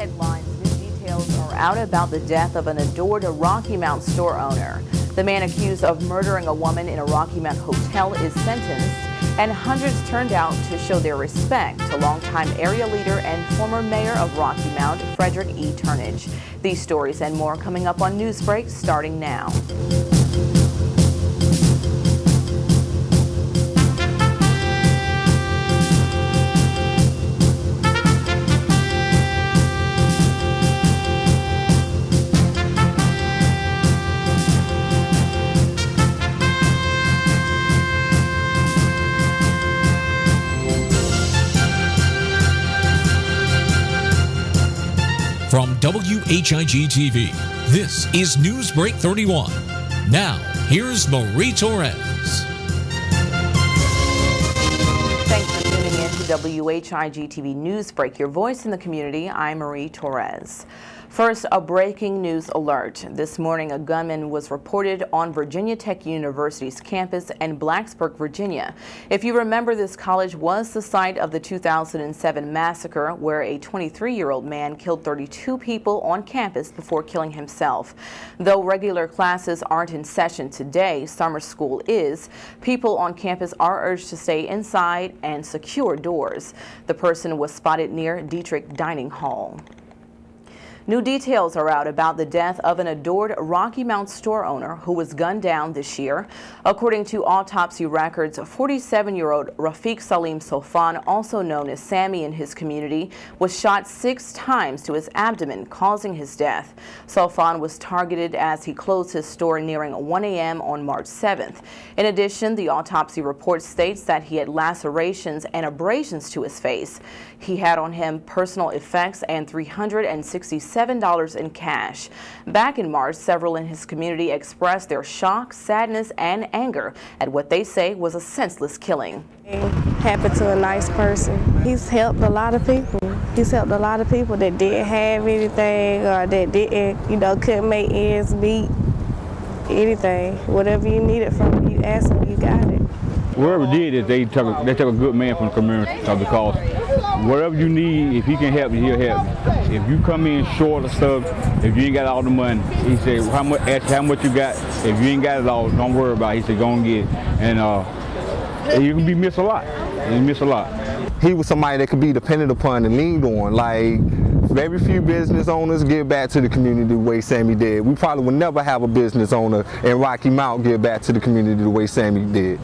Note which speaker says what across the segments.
Speaker 1: headlines, new details are out about the death of an adored Rocky Mount store owner. The man accused of murdering a woman in a Rocky Mount hotel is sentenced, and hundreds turned out to show their respect to longtime area leader and former mayor of Rocky Mount, Frederick E. Turnage. These stories and more coming up on NewsBreak starting now.
Speaker 2: From WHIG-TV, this is NewsBreak 31. Now, here's Marie Torres.
Speaker 1: Thanks for tuning in to WHIG-TV NewsBreak, your voice in the community. I'm Marie Torres. First, a breaking news alert. This morning, a gunman was reported on Virginia Tech University's campus in Blacksburg, Virginia. If you remember, this college was the site of the 2007 massacre where a 23-year-old man killed 32 people on campus before killing himself. Though regular classes aren't in session today, summer school is. People on campus are urged to stay inside and secure doors. The person was spotted near Dietrich Dining Hall. New details are out about the death of an adored Rocky Mount store owner who was gunned down this year. According to autopsy records, 47-year-old Rafiq Salim Sofan, also known as Sammy in his community, was shot 6 times to his abdomen, causing his death. Sofan was targeted as he closed his store nearing 1 a.m. on March 7th. In addition, the autopsy report states that he had lacerations and abrasions to his face. He had on him personal effects and $367 in cash. Back in March, several in his community expressed their shock, sadness, and anger at what they say was a senseless killing.
Speaker 3: It happened to a nice person. He's helped a lot of people. He's helped a lot of people that didn't have anything or that didn't, couldn't make ends meet. Anything, whatever you needed from him, you asked him, you got it.
Speaker 4: Whoever did it, they took a good man from the community because whatever you need, if he can help you, he'll help you. If you come in short of stuff, if you ain't got all the money, he said, ask how much you got. If you ain't got it all, don't worry about it. He said, go and get it. And you can be miss a lot. You miss a lot.
Speaker 5: He was somebody that could be depended upon and leaned on. Like, very few business owners give back to the community the way Sammy did. We probably would never have a business owner in Rocky Mount give back to the community the way Sammy did.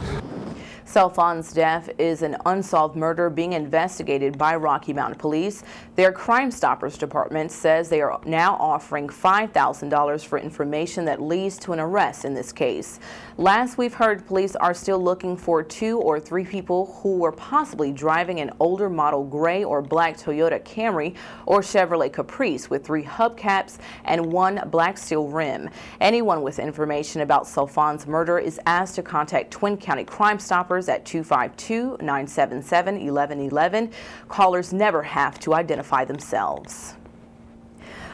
Speaker 1: Sofan's death is an unsolved murder being investigated by Rocky Mountain Police. Their Crime Stoppers department says they are now offering $5,000 for information that leads to an arrest in this case. Last we've heard, police are still looking for 2 or 3 people who were possibly driving an older model gray or black Toyota Camry or Chevrolet Caprice with 3 hubcaps and 1 black steel rim. Anyone with information about Sofan's murder is asked to contact Twin County Crime Stoppers at 252-977-1111. Callers never have to identify themselves.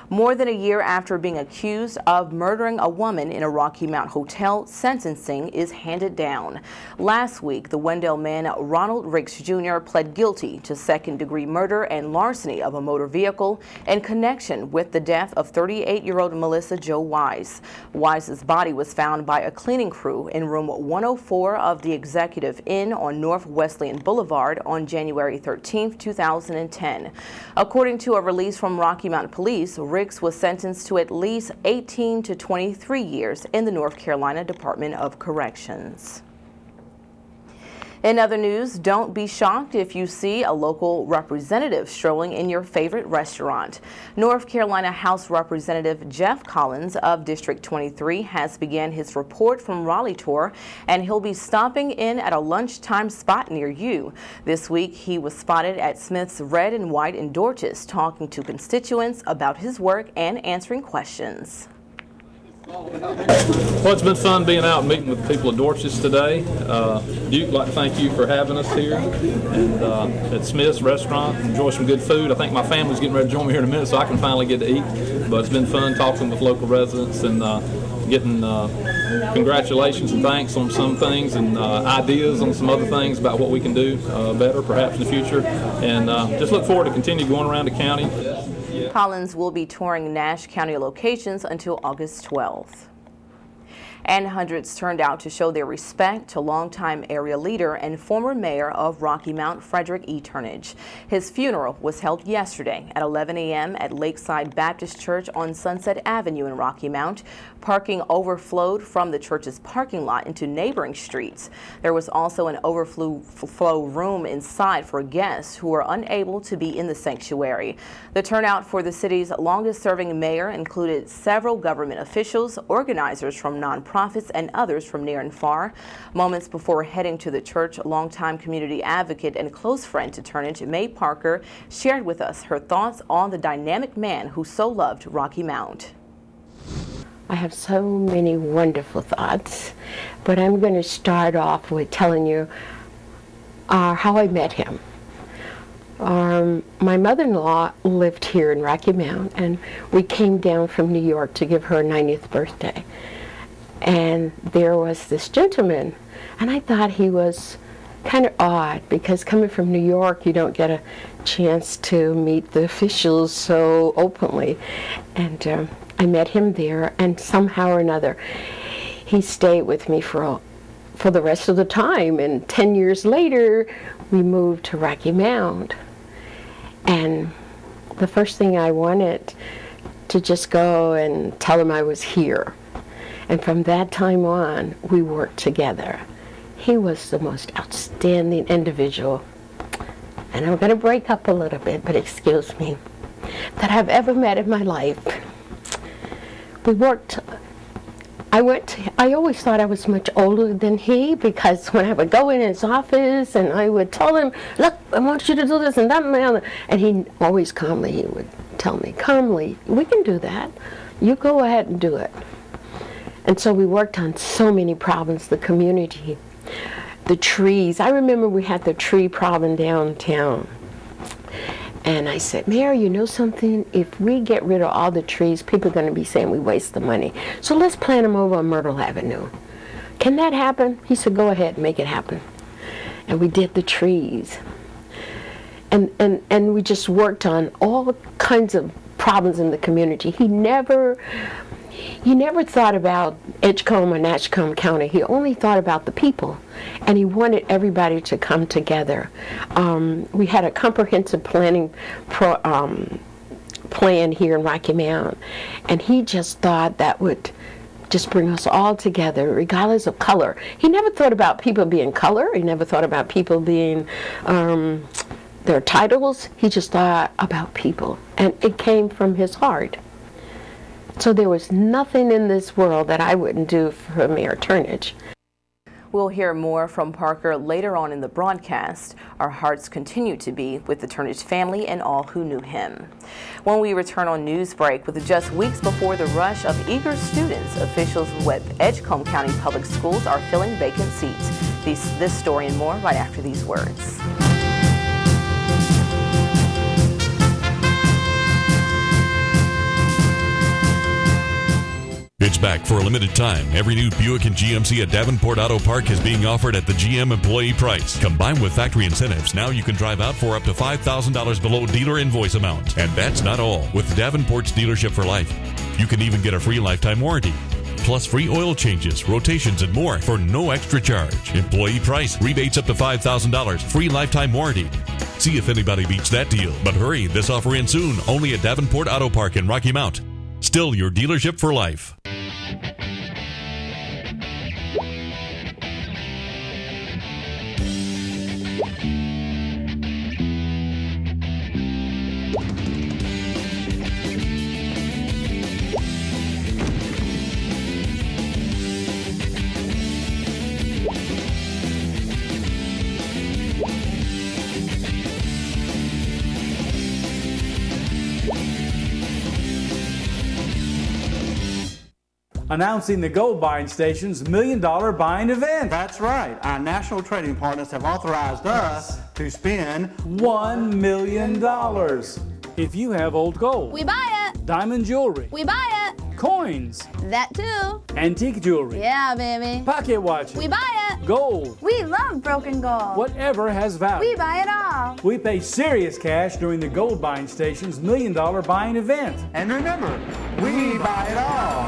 Speaker 1: More than a year after being accused of murdering a woman in a Rocky Mount hotel, sentencing is handed down. Last week, the Wendell man Ronald Ricks Jr. pled guilty to second-degree murder and larceny of a motor vehicle in connection with the death of 38-year-old Melissa Jo Wise. Wise's body was found by a cleaning crew in room 104 of the Executive Inn on North Wesleyan Boulevard on January 13, 2010. According to a release from Rocky Mountain Police, Ricks was sentenced to at least 18 to 23 years in the North Carolina Department of Corrections. In other news, don't be shocked if you see a local representative strolling in your favorite restaurant. North Carolina House Representative Jeff Collins of District 23 has began his report from Raleigh tour, and he'll be stopping in at a lunchtime spot near you. This week, he was spotted at Smith's Red and White in Dorchester, talking to constituents about his work and answering questions.
Speaker 6: Well, it's been fun being out and meeting with the people of Dorchester today. Duke, I'd like to thank you for having us here and at Smith's Restaurant. Enjoy some good food. I think my family's getting ready to join me here in a minute so I can finally get to eat. But it's been fun talking with local residents and getting congratulations and thanks on some things and ideas on some other things about what we can do better perhaps in the future. And just look forward to continue going around the county.
Speaker 1: Collins will be touring Nash County locations until August 12th. And hundreds turned out to show their respect to longtime area leader and former mayor of Rocky Mount, Frederick E. Turnage. His funeral was held yesterday at 11 a.m. at Lakeside Baptist Church on Sunset Avenue in Rocky Mount. Parking overflowed from the church's parking lot into neighboring streets. There was also an overflow room inside for guests who were unable to be in the sanctuary. The turnout for the city's longest-serving mayor included several government officials, organizers from nonprofits, and others from near and far. Moments before heading to the church, longtime community advocate and close friend to Turnage, May Parker, shared with us her thoughts on the dynamic man who so loved Rocky Mount.
Speaker 7: I have so many wonderful thoughts, but I'm going to start off with telling you how I met him. My mother-in-law lived here in Rocky Mount, and we came down from New York to give her 90th birthday. And there was this gentleman, and I thought he was kind of odd, because coming from New York, you don't get a chance to meet the officials so openly. And I met him there, and somehow or another, he stayed with me for the rest of the time. And 10 years later, we moved to Rocky Mount. And the first thing I wanted to just go and tell him I was here. And from that time on, we worked together. He was the most outstanding individual, and I'm going to break up a little bit, but excuse me, that I've ever met in my life. We worked, I always thought I was much older than he, because when I would go in his office and I would tell him, look, I want you to do this and that, and he always calmly, he would tell me, calmly, we can do that. You go ahead and do it. And so we worked on so many problems, the community, the trees. I remember we had the tree problem downtown. And I said, Mayor, you know something? If we get rid of all the trees, people are going to be saying we waste the money. So let's plant them over on Myrtle Avenue. Can that happen? He said, go ahead, make it happen. And we did the trees. And we just worked on all kinds of problems in the community. He never thought about Edgecombe or Nashcombe County. He only thought about the people, and he wanted everybody to come together. We had a comprehensive planning plan here in Rocky Mount, and he just thought that would just bring us all together, regardless of color. He never thought about people being color. He never thought about people being their titles. He just thought about people, and it came from his heart. So there was nothing in this world that I wouldn't do for Mayor Turnage.
Speaker 1: We'll hear more from Parker later on in the broadcast. Our hearts continue to be with the Turnage family and all who knew him. When we return on Newsbreak, with just weeks before the rush of eager students, officials with Edgecombe County Public Schools are filling vacant seats. This story and more right after these words.
Speaker 2: It's back for a limited time. Every new Buick and GMC at Davenport Auto Park is being offered at the GM employee price. Combined with factory incentives, now you can drive out for up to $5,000 below dealer invoice amount. And that's not all. With Davenport's dealership for life, you can even get a free lifetime warranty. Plus free oil changes, rotations, and more for no extra charge. Employee price, rebates up to $5,000, free lifetime warranty. See if anybody beats that deal. But hurry, this offer ends soon, only at Davenport Auto Park in Rocky Mount. Still your dealership for life.
Speaker 8: Announcing the gold buying station's $1 million buying event.
Speaker 9: That's right. Our national trading partners have authorized us to spend
Speaker 8: $1 million. If you have old gold,
Speaker 10: we buy it.
Speaker 8: Diamond jewelry,
Speaker 10: We buy it.
Speaker 8: Coins.
Speaker 10: That too.
Speaker 8: Antique jewelry.
Speaker 10: Yeah, baby.
Speaker 8: Pocket watches.
Speaker 10: We buy it.
Speaker 8: Gold.
Speaker 10: We love broken gold.
Speaker 8: Whatever has value.
Speaker 10: We buy it all.
Speaker 8: We pay serious cash during the Gold Buying Station's $1 Million Buying event.
Speaker 9: And remember, we buy it all.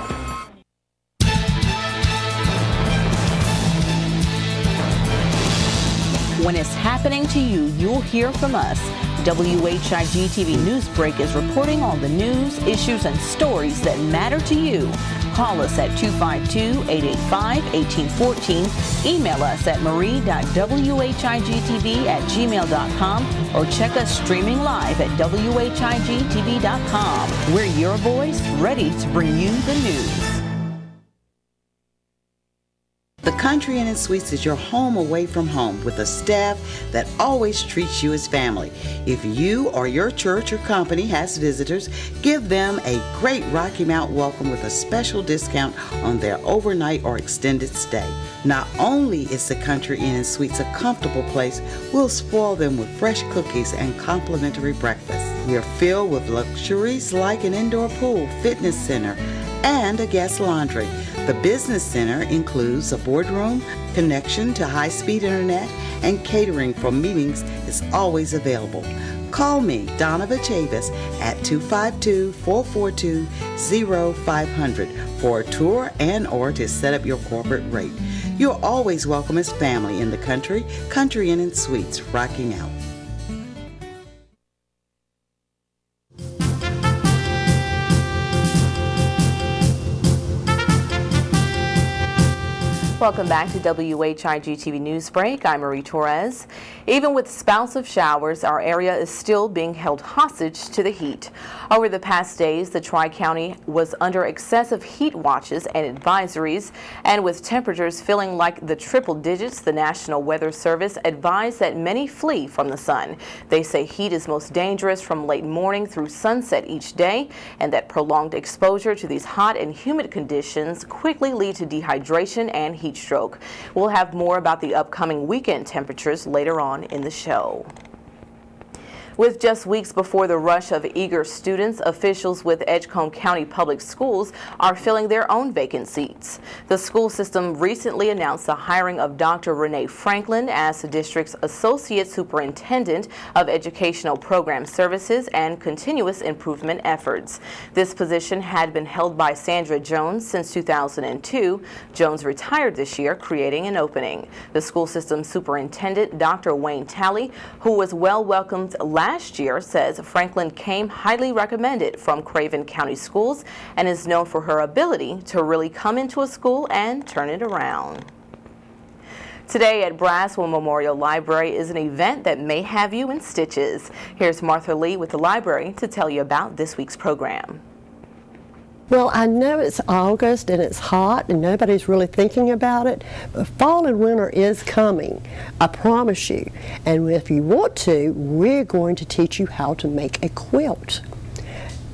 Speaker 1: When it's happening to you, you'll hear from us. WHIG TV Newsbreak is reporting on the news, issues, and stories that matter to you. Call us at 252-885-1814. Email us at marie.whigtv@gmail.com or check us streaming live at whigtv.com. We're your voice, ready to bring you the news.
Speaker 11: The Country Inn & Suites is your home away from home with a staff that always treats you as family. If you or your church or company has visitors, give them a great Rocky Mount welcome with a special discount on their overnight or extended stay. Not only is the Country Inn & Suites a comfortable place, we'll spoil them with fresh cookies and complimentary breakfast. We are filled with luxuries like an indoor pool, fitness center, and a guest laundry. The Business Center includes a boardroom, connection to high-speed internet, and catering for meetings is always available. Call me, Donna Vachavis, at 252-442-0500 for a tour and or to set up your corporate rate. You're always welcome as family in the Country Inn & Suites, Rocky Mount.
Speaker 1: Welcome back to WHIG TV Newsbreak. I'm Marie Torres. Even with spouts of showers, our area is still being held hostage to the heat. Over the past days, the Tri-County was under excessive heat watches and advisories, and with temperatures feeling like the triple digits, the National Weather Service advised that many flee from the sun. They say heat is most dangerous from late morning through sunset each day, and that prolonged exposure to these hot and humid conditions quickly lead to dehydration and heat stroke. We'll have more about the upcoming weekend temperatures later on in the show. With just weeks before the rush of eager students, officials with Edgecombe County Public Schools are filling their own vacant seats. The school system recently announced the hiring of Dr. Renee Franklin as the district's Associate Superintendent of Educational Program Services and Continuous Improvement Efforts. This position had been held by Sandra Jones since 2002. Jones retired this year, creating an opening. The school system superintendent, Dr. Wayne Talley, who was well welcomed last year, says Franklin came highly recommended from Craven County Schools and is known for her ability to really come into a school and turn it around. Today at Braswell Memorial Library is an event that may have you in stitches. Here's Martha Lee with the library to tell you about this week's program.
Speaker 12: Well, I know it's August and it's hot and nobody's really thinking about it, but fall and winter is coming, I promise you. And if you want to, we're going to teach you how to make a quilt.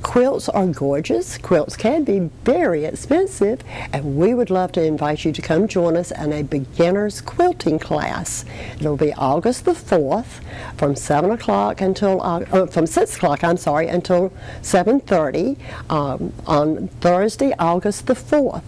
Speaker 12: Quilts are gorgeous. Quilts can be very expensive, and we would love to invite you to come join us in a beginner's quilting class. It'll be August the 4th from 7 o'clock until from 6 o'clock, until 7:30 on Thursday, August the 4th.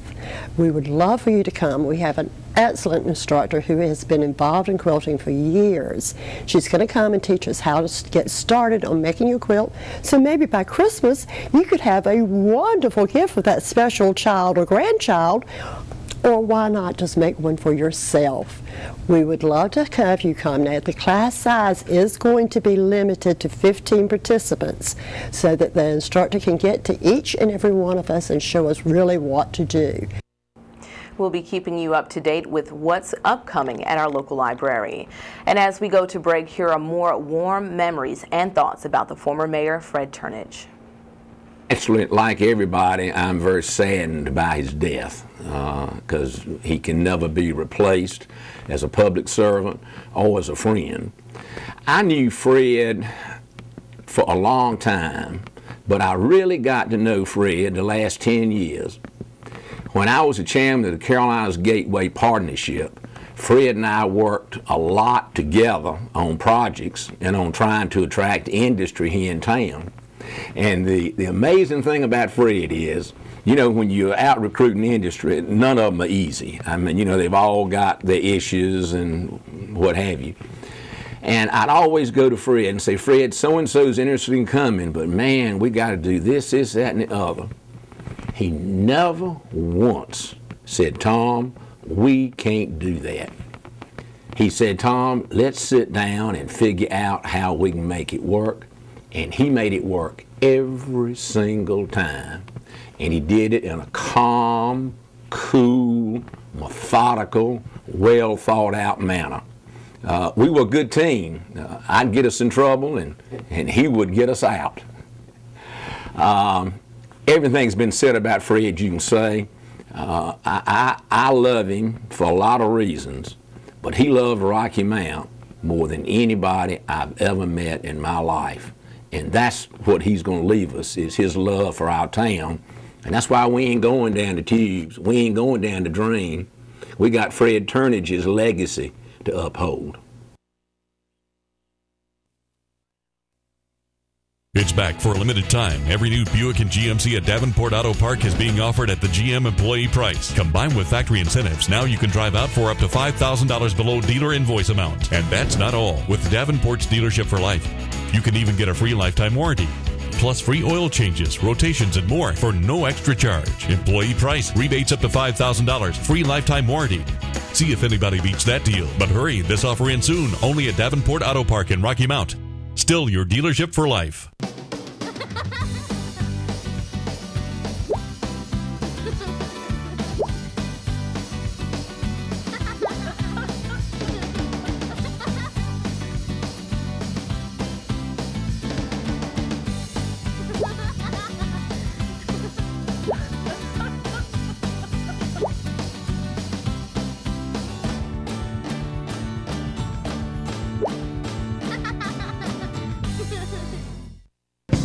Speaker 12: We would love for you to come. We have an excellent instructor who has been involved in quilting for years. She's going to come and teach us how to get started on making your quilt. So maybe by Christmas you could have a wonderful gift for that special child or grandchild, or why not just make one for yourself? We would love to have you come. Now, the class size is going to be limited to 15 participants so that the instructor can get to each and every one of us and show us really what to do.
Speaker 1: We'll be keeping you up to date with what's upcoming at our local library. And as we go to break, here are more warm memories and thoughts about the former mayor, Fred Turnage.
Speaker 13: Actually, like everybody, I'm very saddened by his death because he can never be replaced as a public servant or as a friend. I knew Fred for a long time, but I really got to know Fred the last 10 years. When I was the chairman of the Carolinas Gateway Partnership, Fred and I worked a lot together on projects and on trying to attract industry here in town. And the amazing thing about Fred is, you know, when you're out recruiting the industry, none of them are easy. I mean, you know, they've all got their issues and what have you. And I'd always go to Fred and say, Fred, so-and-so's interested in coming, but man, we got to do this, this, that, and the other. He never once said, Tom, we can't do that. He said, Tom, let's sit down and figure out how we can make it work. And he made it work every single time. And he did it in a calm, cool, methodical, well thought out manner. We were a good team. I'd get us in trouble and he would get us out. Everything's been said about Fred, you can say. I love him for a lot of reasons, but he loved Rocky Mount more than anybody I've ever met in my life. And that's what he's going to leave us, is his love for our town. And that's why we ain't going down to Tubes. We ain't going down to Dream. We got Fred Turnage's legacy to uphold.
Speaker 2: It's back for a limited time. Every new Buick and GMC at Davenport Auto Park is being offered at the GM employee price. Combined with factory incentives, now you can drive out for up to $5,000 below dealer invoice amount. And that's not all. With Davenport's dealership for life, you can even get a free lifetime warranty. Plus free oil changes, rotations, and more for no extra charge. Employee price, rebates up to $5,000, free lifetime warranty. See if anybody beats that deal. But hurry, this offer ends soon, only at Davenport Auto Park in Rocky Mount. Still your dealership for life.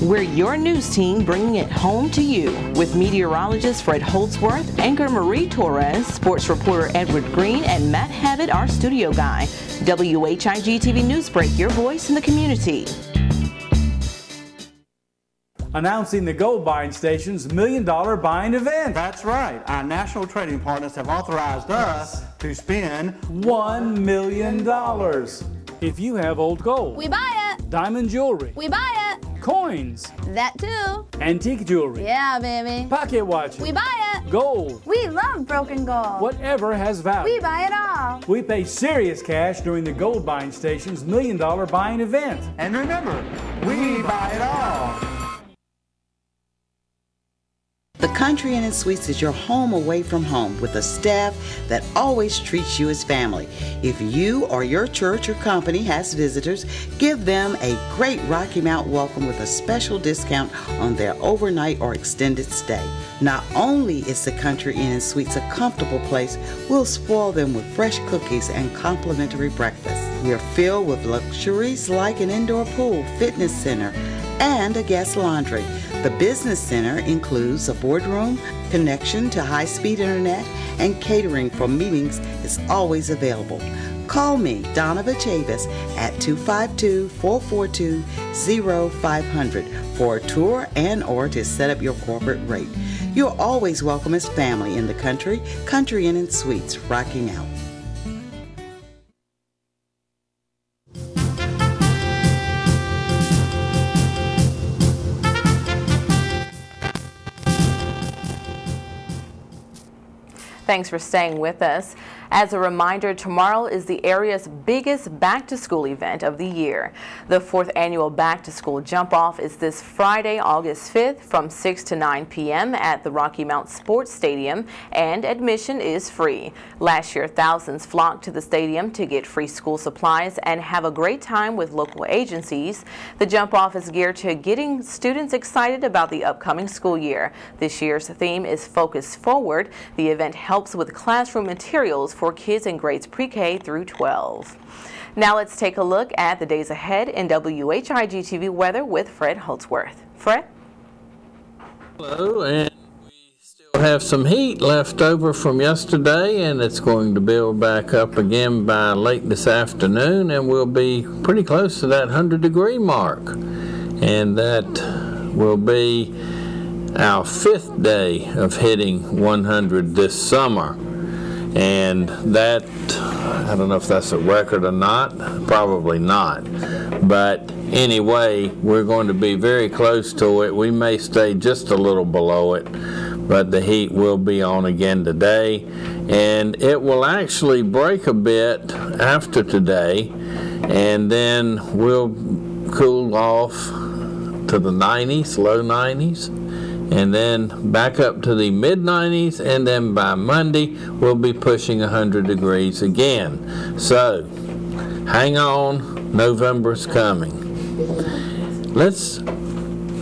Speaker 1: We're your news team, bringing it home to you with meteorologist Fred Holdsworth, anchor Marie Torres, sports reporter Edward Green, and Matt Havitt, our studio guy. WHIG-TV Newsbreak, your voice in the community.
Speaker 8: Announcing the gold buying station's $1 million buying event.
Speaker 9: That's right. Our national trading partners have authorized us to spend
Speaker 8: $1 million. If you have old gold,
Speaker 10: We buy it.
Speaker 8: diamond jewelry,
Speaker 10: We buy it.
Speaker 8: coins,
Speaker 10: That too.
Speaker 8: antique jewelry,
Speaker 10: Yeah, baby.
Speaker 8: pocket watches,
Speaker 10: We buy it.
Speaker 8: gold,
Speaker 10: We love broken gold.
Speaker 8: whatever has value.
Speaker 10: We buy it all.
Speaker 8: We pay serious cash during the gold buying station's $1 million buying event.
Speaker 9: And remember, we buy it all.
Speaker 11: The Country Inn & Suites is your home away from home with a staff that always treats you as family. If you or your church or company has visitors, give them a great Rocky Mount welcome with a special discount on their overnight or extended stay. Not only is the Country Inn & Suites a comfortable place, we'll spoil them with fresh cookies and complimentary breakfast. We are filled with luxuries like an indoor pool, fitness center, and a guest laundry. The business center includes a boardroom, connection to high-speed internet, and catering for meetings is always available. Call me, Donna Chavis, at 252-442-0500 for a tour and or to set up your corporate rate. You're always welcome as family in the Country Inn & Suites, Rocky Mount.
Speaker 1: Thanks for staying with us. As a reminder, tomorrow is the area's biggest back-to-school event of the year. The 4th annual back-to-school jump-off is this Friday, August 5th from 6 to 9 p.m. at the Rocky Mount Sports Stadium, and admission is free. Last year, thousands flocked to the stadium to get free school supplies and have a great time with local agencies. The jump-off is geared to getting students excited about the upcoming school year. This year's theme is Focus Forward. The event helps with classroom materials for kids in grades pre-K through 12. Now let's take a look at the days ahead in WHIG-TV weather with Fred Holdsworth. Fred?
Speaker 14: Hello, and we still have some heat left over from yesterday, and it's going to build back up again by late this afternoon, and we'll be pretty close to that 100-degree mark. And that will be our 5th day of hitting 100 this summer. And that, I don't know if that's a record or not, probably not. But anyway, we're going to be very close to it. We may stay just a little below it, but the heat will be on again today. And it will actually break a bit after today, and then we'll cool off to the 90s, low 90s, and then back up to the mid-90s, and then by Monday we'll be pushing 100 degrees again. So hang on, November's coming. Let's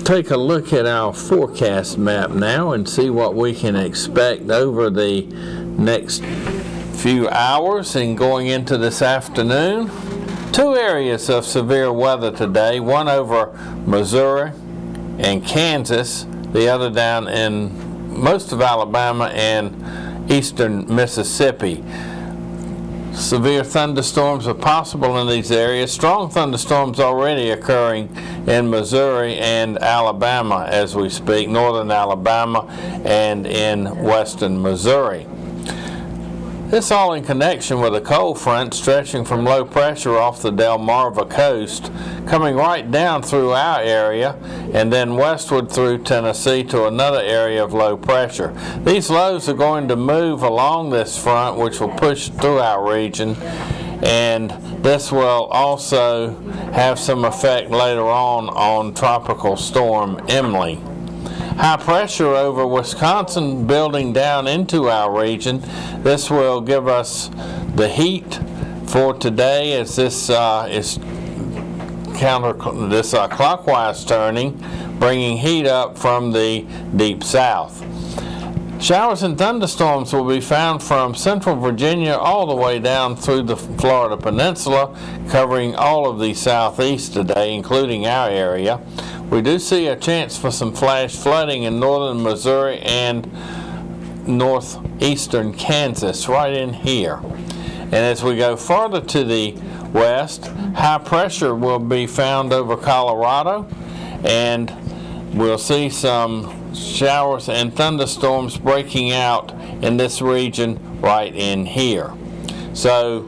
Speaker 14: take a look at our forecast map now and see what we can expect over the next few hours and going into this afternoon. 2 areas of severe weather today, one over Missouri and Kansas, the other down in most of Alabama and eastern Mississippi. Severe thunderstorms are possible in these areas. Strong thunderstorms already occurring in Missouri and Alabama as we speak, northern Alabama and in western Missouri. This all in connection with a cold front stretching from low pressure off the Delmarva coast, coming right down through our area and then westward through Tennessee to another area of low pressure. These lows are going to move along this front, which will push through our region, and this will also have some effect later on Tropical Storm Emily. High pressure over Wisconsin building down into our region. This will give us the heat for today as this is clockwise turning, bringing heat up from the deep south. Showers and thunderstorms will be found from central Virginia all the way down through the Florida Peninsula, covering all of the southeast today, including our area. We do see a chance for some flash flooding in northern Missouri and northeastern Kansas, right in here. And as we go further to the west, high pressure will be found over Colorado, and we'll see some showers and thunderstorms breaking out in this region right in here. So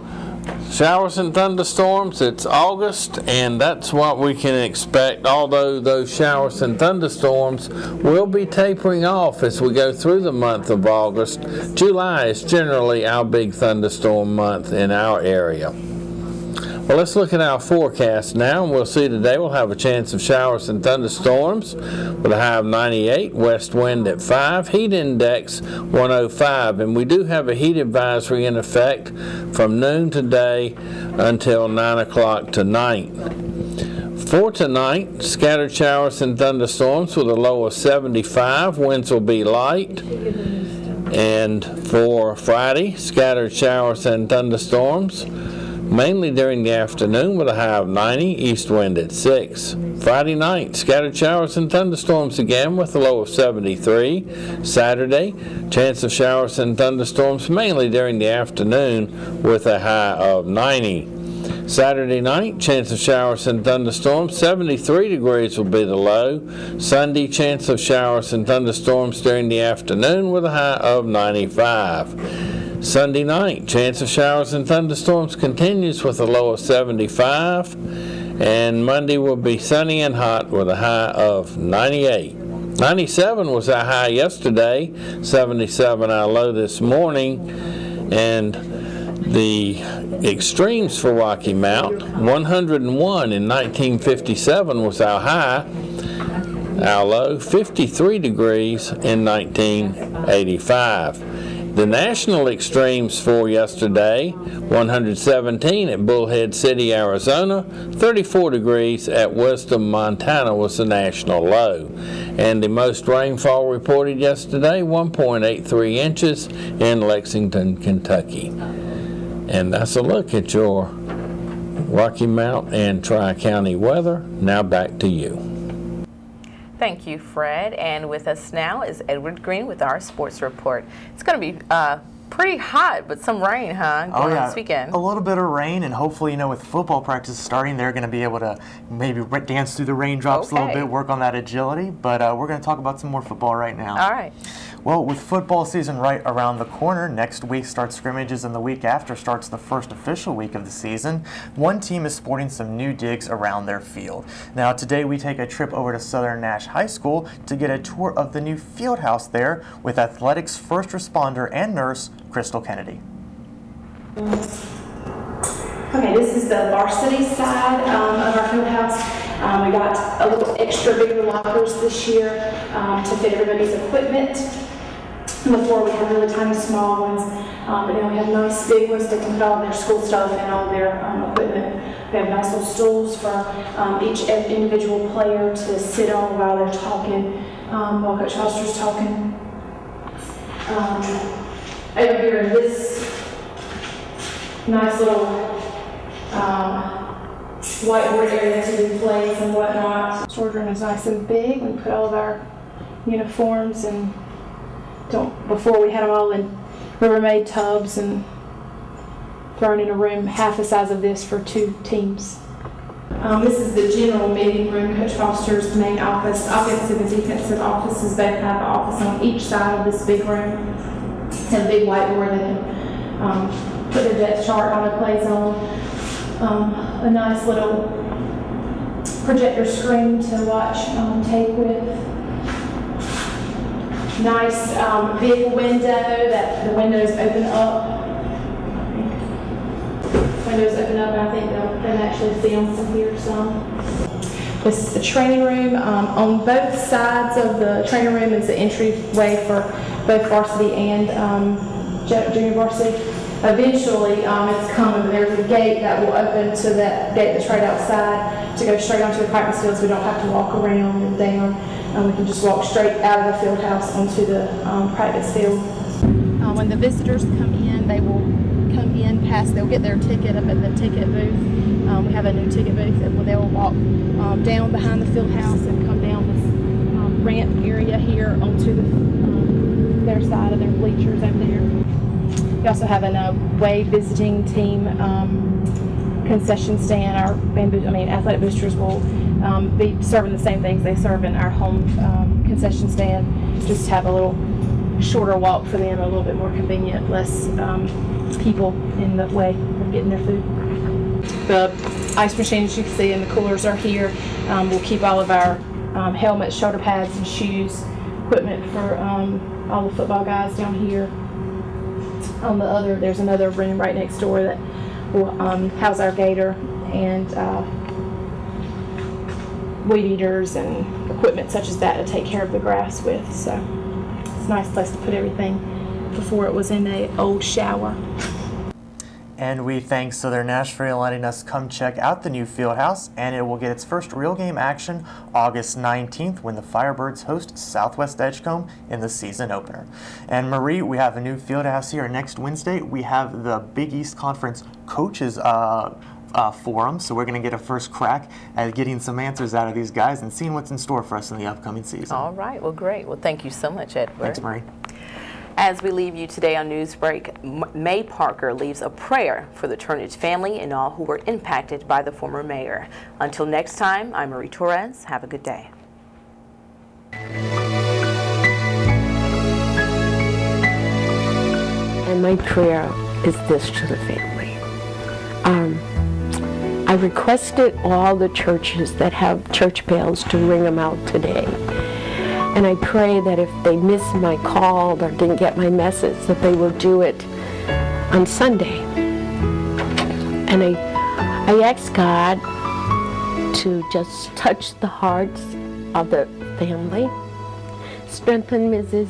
Speaker 14: showers and thunderstorms, it's August, and that's what we can expect, although those showers and thunderstorms will be tapering off as we go through the month of August. July is generally our big thunderstorm month in our area. Well, let's look at our forecast now, and we'll see today we'll have a chance of showers and thunderstorms with a high of 98, west wind at 5, heat index 105, and we do have a heat advisory in effect from noon today until 9 o'clock tonight. For tonight, scattered showers and thunderstorms with a low of 75, winds will be light. And for Friday, scattered showers and thunderstorms, mainly during the afternoon with a high of 90, east wind at 6. Friday night, scattered showers and thunderstorms again with a low of 73. Saturday, chance of showers and thunderstorms mainly during the afternoon with a high of 90. Saturday night, chance of showers and thunderstorms, 73 degrees will be the low. Sunday, chance of showers and thunderstorms during the afternoon with a high of 95. Sunday night, chance of showers and thunderstorms continues with a low of 75, and Monday will be sunny and hot with a high of 98. 97 was our high yesterday, 77 our low this morning, and the extremes for Rocky Mount, 101 in 1957 was our high, our low 53 degrees in 1985. The national extremes for yesterday, 117 at Bullhead City, Arizona, 34 degrees at Wisdom, Montana was the national low. And the most rainfall reported yesterday, 1.83 inches in Lexington, Kentucky. And that's a look at your Rocky Mount and Tri-County weather. Now back to you.
Speaker 1: Thank you, Fred. And with us now is Edward Green with our sports report. It's going to be pretty hot, but some rain, huh? Going on this weekend.
Speaker 15: A little bit of rain, and hopefully, you know, with football practice starting, they're going to be able to maybe dance through the raindrops a little bit, work on that agility. But we're going to talk about some more football right now.
Speaker 1: All right.
Speaker 15: Well, with football season right around the corner, next week starts scrimmages and the week after starts the first official week of the season. One team is sporting some new digs around their field. Now, today we take a trip over to Southern Nash High School to get a tour of the new field house there with athletics first responder and nurse, Crystal Kennedy.
Speaker 16: Okay, this is the varsity side of our field house. We got a little extra bigger lockers this year to fit everybody's equipment. Before we had really tiny small ones, but now we have nice big ones that can put all their school stuff and all their equipment. We have nice little stools for each individual player to sit on while they're talking, while Coach Foster's talking. Over here in this nice little whiteboard area to do plays and whatnot. Storage room is nice and big. We put all of our uniforms and before we had them all in Rubbermaid tubs and thrown in a room half the size of this for 2 teams. This is the general meeting room, Coach Foster's main office. Offensive and defensive offices both have an office on each side of this big room. Have a big whiteboard that can put their depth chart on their play zone. A nice little projector screen to watch tape with. Nice big window that the windows open up. Windows open up, and I think they'll actually film from here some. This is the training room. On both sides of the training room is the entryway for both varsity and junior varsity. Eventually, it's coming. There's a gate that will open to that gate that's right outside to go straight onto the practice fields. We don't have to walk around and down. We can just walk straight out of the field house onto the practice field. When the visitors come in, they will come in past, they'll get their ticket up at the ticket booth. We have a new ticket booth that they will walk down behind the field house and come down this ramp area here onto their side of their bleachers over there. We also have an away visiting team concession stand. Our athletic boosters will be serving the same things they serve in our home concession stand. Just have a little shorter walk for them, a little bit more convenient, less people in the way of getting their food. The ice machines you can see in the coolers are here. We'll keep all of our helmets, shoulder pads, and shoes, equipment for all the football guys down here. There's another room right next door that will house our gator and weed eaters and equipment such as that to take care of the grass with. So it's a nice place to put everything before it was in an old shower.
Speaker 15: And we thank Southern Nash for letting us come check out the new field house, and it will get its first real game action August 19th when the Firebirds host Southwest Edgecombe in the season opener. And Marie, we have a new field house here. Next Wednesday, we have the Big East Conference Coaches Forum, so we're going to get a first crack at getting some answers out of these guys and seeing what's in store for us in the upcoming season.
Speaker 1: All right, well, great. Well, thank you so much, Edward.
Speaker 15: Thanks, Marie.
Speaker 1: As we leave you today on NewsBreak, May Parker leaves a prayer for the Turnage family and all who were impacted by the former mayor. Until next time, I'm Marie Torres. Have a good day.
Speaker 7: And my prayer is this to the family. I requested all the churches that have church bells to ring them out today. And I pray that if they missed my call or didn't get my message, that they will do it on Sunday. And I ask God to just touch the hearts of the family, strengthen Mrs.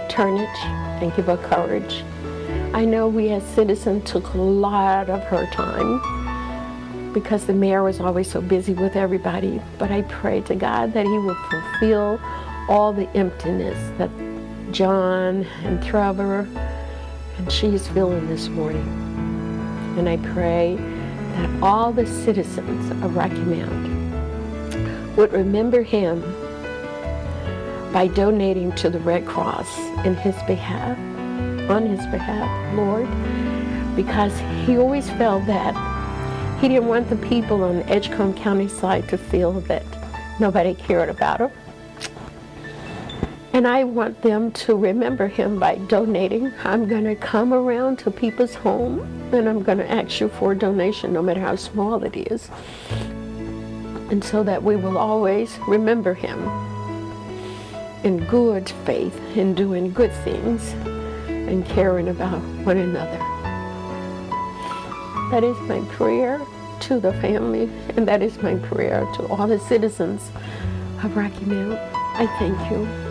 Speaker 7: Turnage, and give her courage. I know we as citizens took a lot of her time because the mayor was always so busy with everybody, but I pray to God that he will fulfill all the emptiness that John and Trevor and she's feeling this morning. And I pray that all the citizens of Rocky Mount would remember him by donating to the Red Cross in his behalf. on his behalf, Lord, because he always felt that he didn't want the people on the Edgecombe County side to feel that nobody cared about him. And I want them to remember him by donating. I'm going to come around to people's home and I'm going to ask you for a donation, no matter how small it is. And so that we will always remember him in good faith, in doing good things, and caring about one another. That is my prayer to the family, and that is my prayer to all the citizens of Rocky Mount. I thank you.